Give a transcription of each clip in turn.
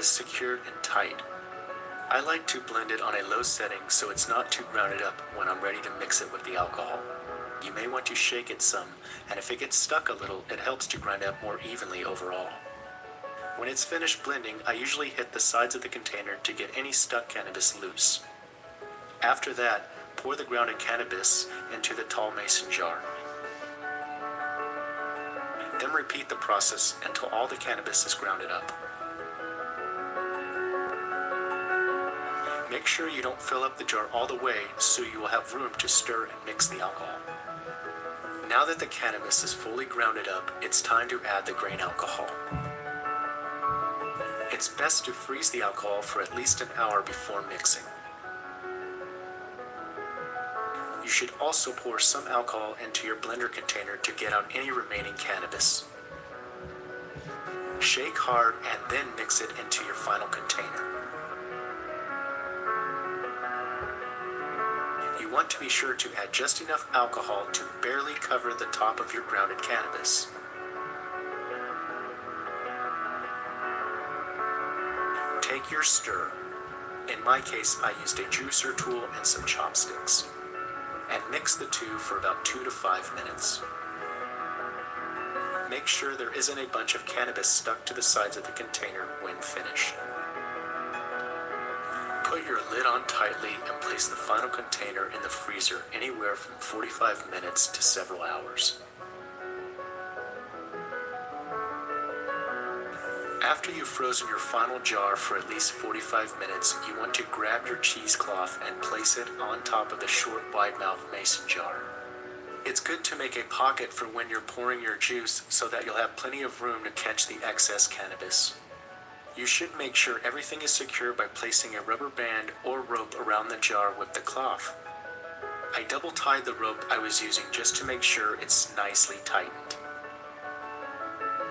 is secured and tight. I like to blend it on a low setting so it's not too grounded up when I'm ready to mix it with the alcohol. You may want to shake it some, and if it gets stuck a little, it helps to grind up more evenly overall. When it's finished blending, I usually hit the sides of the container to get any stuck cannabis loose. After that, pour the grounded cannabis into the tall mason jar. Then repeat the process until all the cannabis is grounded up. Make sure you don't fill up the jar all the way so you will have room to stir and mix the alcohol. Now that the cannabis is fully grounded up, it's time to add the grain alcohol. It's best to freeze the alcohol for at least an hour before mixing. You should also pour some alcohol into your blender container to get out any remaining cannabis. Shake hard and then mix it into your final container. You want to be sure to add just enough alcohol to barely cover the top of your grounded cannabis. Take your stir. In my case, I used a juicer tool and some chopsticks, and mix the two for about 2 to 5 minutes. Make sure there isn't a bunch of cannabis stuck to the sides of the container when finished. Put your lid on tightly and place the final container in the freezer anywhere from 45 minutes to several hours. After you've frozen your final jar for at least 45 minutes, you want to grab your cheesecloth and place it on top of the short, wide-mouth mason jar. It's good to make a pocket for when you're pouring your juice so that you'll have plenty of room to catch the excess cannabis. You should make sure everything is secure by placing a rubber band or rope around the jar with the cloth. I double-tied the rope I was using just to make sure it's nicely tightened.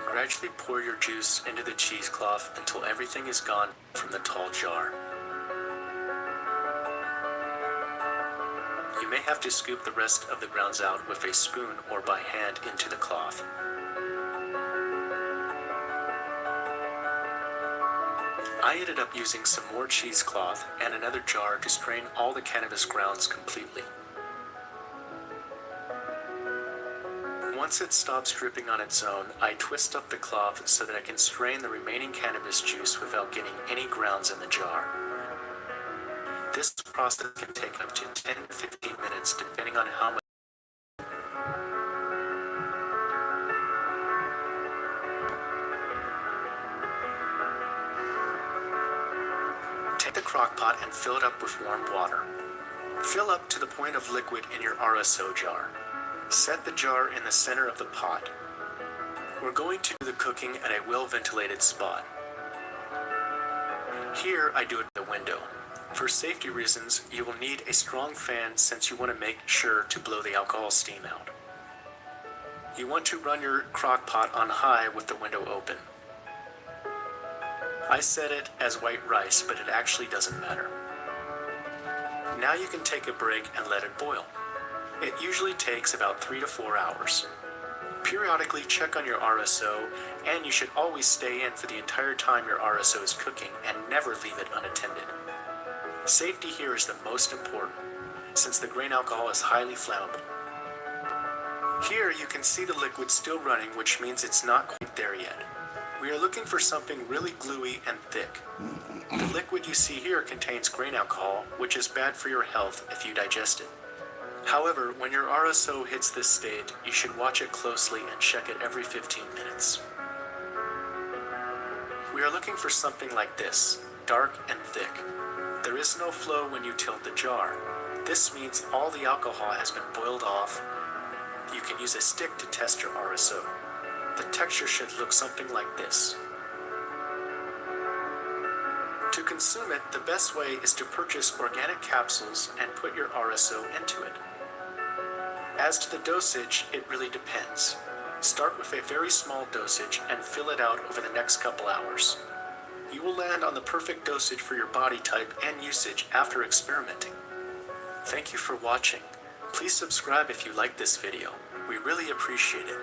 Gradually pour your juice into the cheesecloth until everything is gone from the tall jar. You may have to scoop the rest of the grounds out with a spoon or by hand into the cloth. I ended up using some more cheesecloth and another jar to strain all the cannabis grounds completely. Once it stops dripping on its own, I twist up the cloth so that I can strain the remaining cannabis juice without getting any grounds in the jar. This process can take up to 10 to 15 minutes depending on how much. Take the crock pot and fill it up with warm water. Fill up to the point of liquid in your RSO jar. Set the jar in the center of the pot. We're going to do the cooking at a well-ventilated spot. Here I do it at the window. For safety reasons, you will need a strong fan since you want to make sure to blow the alcohol steam out. You want to run your crock pot on high with the window open. I set it as white rice, but it actually doesn't matter. Now you can take a break and let it boil. It usually takes about 3 to 4 hours. Periodically check on your RSO, and you should always stay in for the entire time your RSO is cooking and never leave it unattended. Safety here is the most important, since the grain alcohol is highly flammable. Here you can see the liquid still running, which means it's not quite there yet. We are looking for something really gluey and thick. The liquid you see here contains grain alcohol, which is bad for your health if you digest it. However, when your RSO hits this stage, you should watch it closely and check it every 15 minutes. We are looking for something like this, dark and thick. There is no flow when you tilt the jar. This means all the alcohol has been boiled off. You can use a stick to test your RSO. The texture should look something like this. To consume it, the best way is to purchase organic capsules and put your RSO into it. As to the dosage, it really depends. Start with a very small dosage and fill it out over the next couple hours. You will land on the perfect dosage for your body type and usage after experimenting. Thank you for watching. Please subscribe if you like this video. We really appreciate it.